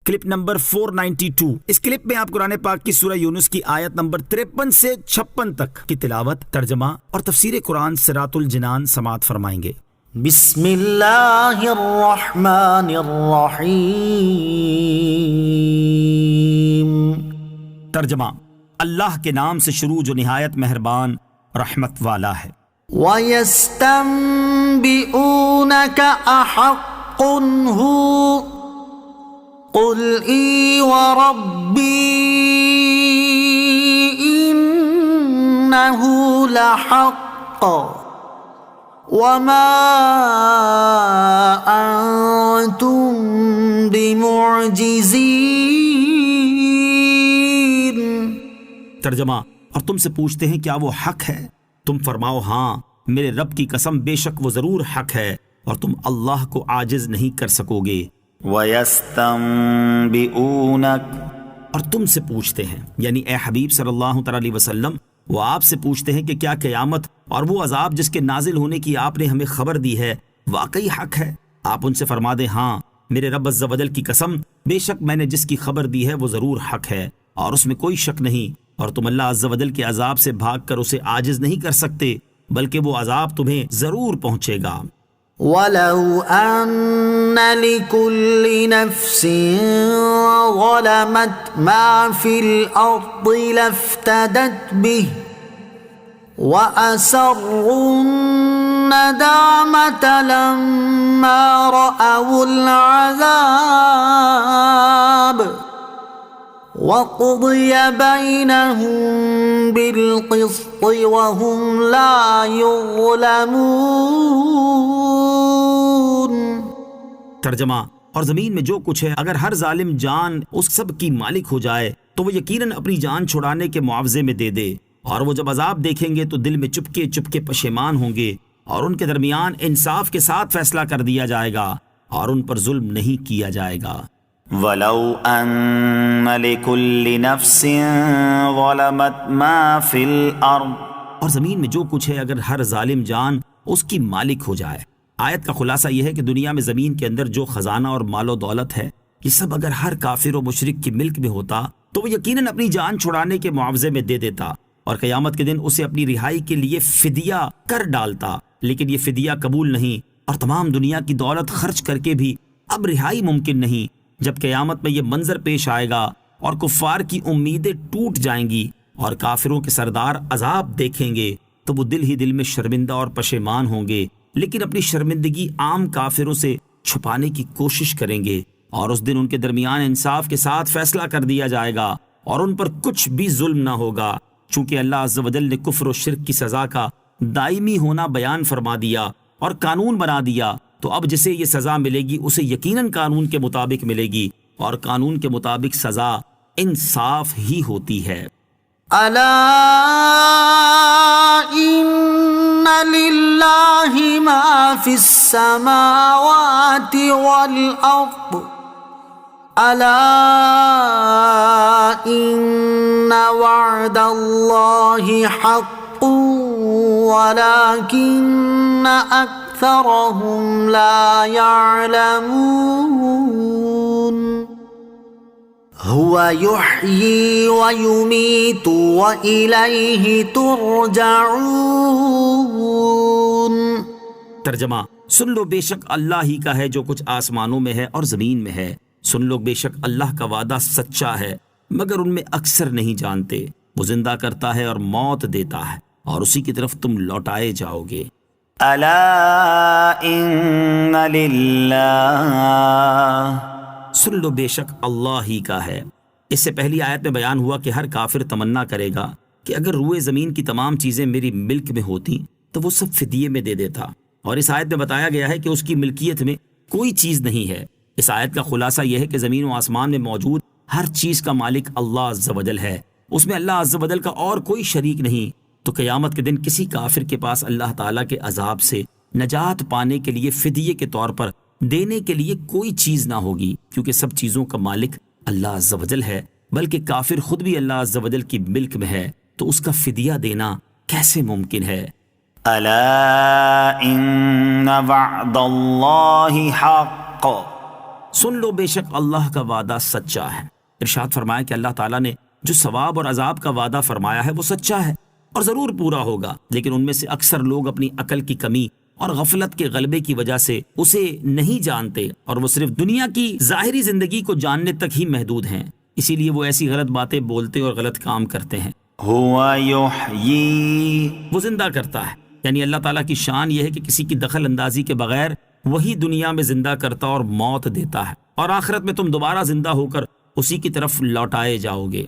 Clip number 492۔ اس clip میں آپ قرآن پاک کی سورہ یونس کی آیت نمبر 53 سے 56 تک کی تلاوت، ترجمہ اور تفسیر قرآن صراط الجنان سماعت فرمائیں گے۔ بسم اللہ الرحمن الرحیم۔ ترجمہ، اللہ کے نام سے شروع جو نہایت مہربان رحمت والا ہے۔ وَيَسْتَنبِئُونَكَ أَحَقٌّ هُوَ قُلْ إِي وَرَبِّي إِنَّهُ لَحَقٌّ وَمَا أَنْتُمْ بِمُعْجِزِينَ۔ ترجمہ، اور تم سے پوچھتے ہیں کیا وہ حق ہے؟ تم فرماؤ ہاں، میرے رب کی قسم بے شک وہ ضرور حق ہے، اور تم اللہ کو عاجز نہیں کر سکو گے۔ وَيَسْتَنبِئُونَكَ، اور تم سے پوچھتے ہیں، یعنی اے حبیب صلی اللہ علیہ وسلم، وہ آپ سے پوچھتے ہیں کہ کیا قیامت اور وہ عذاب جس کے نازل ہونے کی آپ نے ہمیں خبر دی ہے واقعی حق ہے؟ آپ ان سے فرما دیں ہاں، میرے رب عز و جل کی قسم بے شک میں نے جس کی خبر دی ہے وہ ضرور حق ہے، اور اس میں کوئی شک نہیں، اور تم اللہ عز و جل کے عذاب سے بھاگ کر اسے عاجز نہیں کر سکتے، بلکہ وہ عذاب تمہیں ضرور پہنچے گا۔ وَلَوْ أَنَّ لِكُلِّ نَفْسٍ ظَلَمَتْ مَا فِي الْأَرْضِ لَافْتَدَتْ بِهِ وَأَسَرُّوا النَّدَامَةَ لَمَّا رَأَوُا الْعَذَابَ وَقُضِيَ بَيْنَهُم بِالْقِسْطِ وَهُمْ لَا يُظْلَمُونَ۔ ترجمہ، اور زمین میں جو کچھ ہے اگر ہر ظالم جان اس سب کی مالک ہو جائے تو وہ یقیناً اپنی جان چھڑانے کے معاوضے میں دے دے، اور وہ جب عذاب دیکھیں گے تو دل میں چپکے چپکے پشیمان ہوں گے، اور ان کے درمیان انصاف کے ساتھ فیصلہ کر دیا جائے گا، اور ان پر ظلم نہیں کیا جائے گا۔ وَلَوْ أَنَّ لِكُلِّ نَفْسٍ ظَلَمَتْ مَا فِي الْأَرْضِ، اور زمین میں جو کچھ ہے اگر ہر ظالم جان اس کی مالک ہو جائے۔ آیت کا خلاصہ یہ ہے کہ دنیا میں زمین کے اندر جو خزانہ اور مال و دولت ہے، یہ سب اگر ہر کافر و مشرک کی ملک میں ہوتا تو وہ یقیناً اپنی جان چھڑانے کے معاوضے میں دے دیتا، اور قیامت کے دن اسے اپنی رہائی کے لیے فدیہ کر ڈالتا، لیکن یہ فدیہ قبول نہیں، اور تمام دنیا کی دولت خرچ کر کے بھی اب رہائی ممکن نہیں۔ جب قیامت میں یہ منظر پیش آئے گا اور کفار کی امیدیں ٹوٹ جائیں گی اور کافروں کے سردار عذاب دیکھیں گے تو وہ دل ہی دل میں شرمندہ اور پشیمان ہوں گے، لیکن اپنی شرمندگی عام کافروں سے چھپانے کی کوشش کریں گے، اور اس دن ان کے درمیان انصاف کے ساتھ فیصلہ کر دیا جائے گا، اور ان پر کچھ بھی ظلم نہ ہوگا، چونکہ اللہ عز و جل نے کفر و شرک کی سزا کا دائمی ہونا بیان فرما دیا اور قانون بنا دیا، تو اب جسے یہ سزا ملے گی اسے یقیناً قانون کے مطابق ملے گی، اور قانون کے مطابق سزا انصاف ہی ہوتی ہے۔ أَلَا إِنَّ لِلَّهِ مَا فِي السَّمَاوَاتِ وَالْأَرْضِ أَلَا إِنَّ وَعْدَ اللَّهِ حَقٌّ وَلَكِنَّ أَكْثَرَهُمْ لَا يَعْلَمُونَ۔ هُوَ يُحْيِي وَيُمِيتُ وَإِلَيْهِ تُرْجَعُونَ۔ ترجمہ، سن لو بے شک اللہ ہی کا ہے جو کچھ آسمانوں میں ہے اور زمین میں ہے، سن لو بے شک اللہ کا وعدہ سچا ہے، مگر ان میں اکثر نہیں جانتے۔ وہ زندہ کرتا ہے اور موت دیتا ہے، اور اسی کی طرف تم لوٹائے جاؤ گے۔ أَلَا إِنَّ لِلَّهِ، سن لو بے شک اللہ ہی کا ہے۔ اس سے پہلی آیت میں بیان ہوا کہ ہر کافر تمنا کرے گا کہ اگر روئے زمین کی تمام چیزیں میری ملک میں ہوتی تو وہ سب فدیے میں دے دیتا، اور اس آیت میں بتایا گیا ہے کہ اس کی ملکیت میں کوئی چیز نہیں ہے۔ اس آیت کا خلاصہ یہ ہے کہ زمین و آسمان میں موجود ہر چیز کا مالک اللہ عز و جل ہے، اس میں اللہ عز و جل کا اور کوئی شریک نہیں، تو قیامت کے دن کسی کافر کے پاس اللہ تعالیٰ کے عذاب سے نجات پانے کے لیے فدیے کے طور پر دینے کے لیے کوئی چیز نہ ہوگی، کیونکہ سب چیزوں کا مالک اللہ عز و جل ہے، بلکہ کافر خود بھی اللہ عز و جل کی ملک میں ہے، تو اس کا فدیہ دینا کیسے ممکن ہے؟ ألا إن وعد الله حق سن لو بے شک اللہ کا وعدہ سچا ہے۔ ارشاد فرمایا کہ اللہ تعالیٰ نے جو ثواب اور عذاب کا وعدہ فرمایا ہے وہ سچا ہے اور ضرور پورا ہوگا، لیکن ان میں سے اکثر لوگ اپنی عقل کی کمی اور غفلت کے غلبے کی وجہ سے اسے نہیں جانتے، اور وہ صرف دنیا کی ظاہری زندگی کو جاننے تک ہی محدود ہیں، اسی لیے وہ ایسی غلط باتیں بولتے اور غلط کام کرتے ہیں۔ هو يحيي وہ زندہ کرتا ہے، یعنی اللہ تعالیٰ کی شان یہ ہے کہ کسی کی دخل اندازی کے بغیر وہی دنیا میں زندہ کرتا اور موت دیتا ہے، اور آخرت میں تم دوبارہ زندہ ہو کر اسی کی طرف لوٹائے جاؤ گے۔